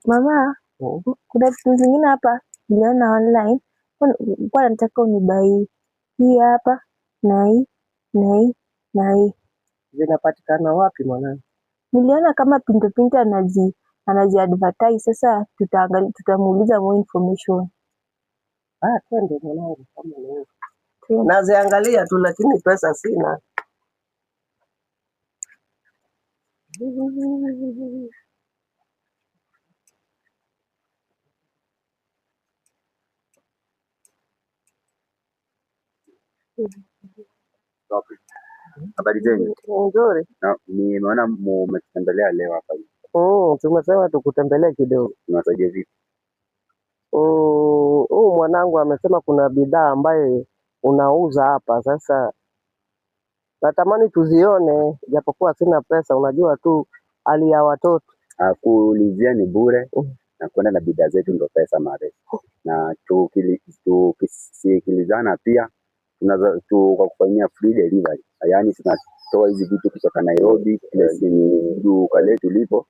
Mama, kuna vitu zingine hapa niliona online. Kwa nataka unibai hii hapa na hii na hii na hii. Zinapatikana wapi mwanangu? Niliona kama Pinto anazi advertise. Sasa tutamuuliza more information. Twende mwanangu kama leo. Naziangalia tu lakini pesa sina. Habari zenu? Nzuri. Nimeona mmetembelea leo hapa hivi. Tumesema tukutembelee kidogo. Tunasaidia vipi? Mwanangu amesema kuna bidhaa ambayo unauza hapa. Sasa natamani tuzione japokuwa sina pesa, unajua tu hali ya watoto. Kuulizia ni bure na kwenda na bidhaa zetu ndo pesa marefu. Na tukisikilizana pia tunaweza kwa kufanyia free delivery. Yaani tunatoa hizi vitu kutoka Nairobi duka letu lipo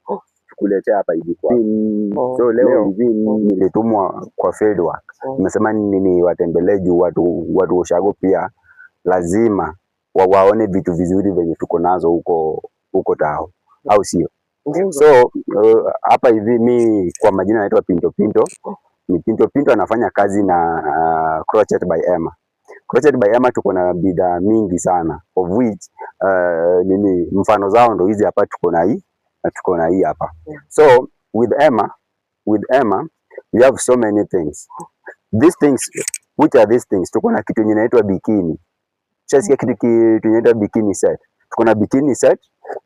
tukuletea hapa hivi kwa. So leo hivi nilitumwa kwa field work. Nimesema nini watembelee juu watu ushago pia lazima waone vitu vizuri venye tuko nazo huko tao, au sio? So hapa hivi mi kwa majina naitwa Pinto. Ni Pinto anafanya kazi na Crochet by Emma. Crochet by Emma tuko na bidhaa mingi sana of which mfano zao ndo hizi hapa, tuko na hii hapa. So with Emma we have so many things. Which are these things? Tuko na kitu inaitwa bikini. Chasikia kitu inaitwa bikini set. Tuko na bikini set,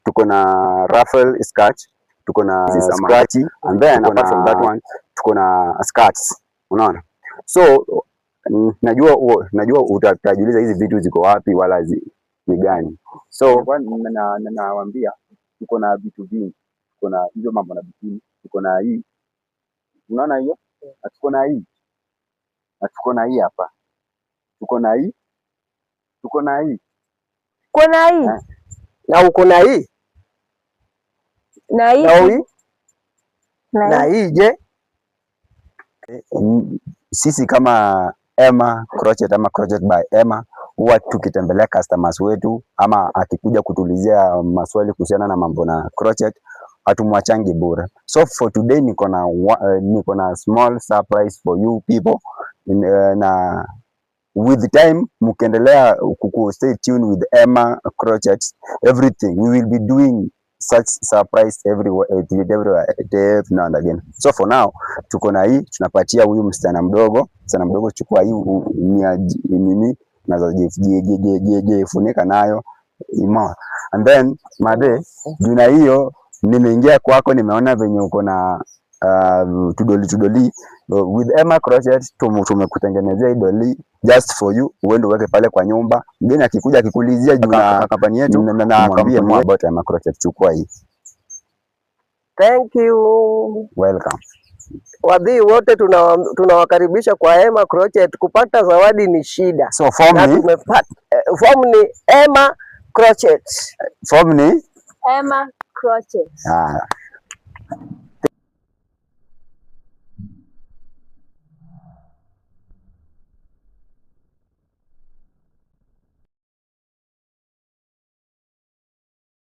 tuko na ruffle skirt, tuko na scratchy, and then apart from that one tuko na skirts. Unaona? So najua utajiuliza hizi vitu ziko wapi wala ni gani. So nawaambia tuko na vitu vingi. Tuko na hizo mambo na bikini, tuko na hii. Unaona hiyo? Tuko na hii. Tuko na hii hapa. Tuko na hii. Tuko na hii. Kuna hii. Na uko na hii? Na hii. Na hii je? Sisi kama Emma Crochet ama Crochet by Emma huwa tukitembelea customers wetu ama akikuja kutulizia maswali kuhusiana na mambo na crochet hatumwachangi bure. So for today niko na small surprise for you people na with time mkiendelea stay tuned with Emma Crochet, everything we will be doing such surprise everywhere now and again. So for now tuko na hii, tunapatia huyu msichana mdogo. Chukua hii nini nazojifunika nayo imo, and then made juna hiyo nimeingia kwako, nimeona venye uko na tudoli with Emma Crochet. Tumekutengenezea hii doli just for you, uende uweke pale kwa nyumba. Mgeni akikuja akikulizia juu na kampani yetu na akwambie more about Emma Crochet. Chukua hii. Thank you. Welcome. Wadhi wote tunawakaribisha kwa Emma Crochet. Kupata zawadi ni shida. So form ni Emma Crochet. Emma Crochet.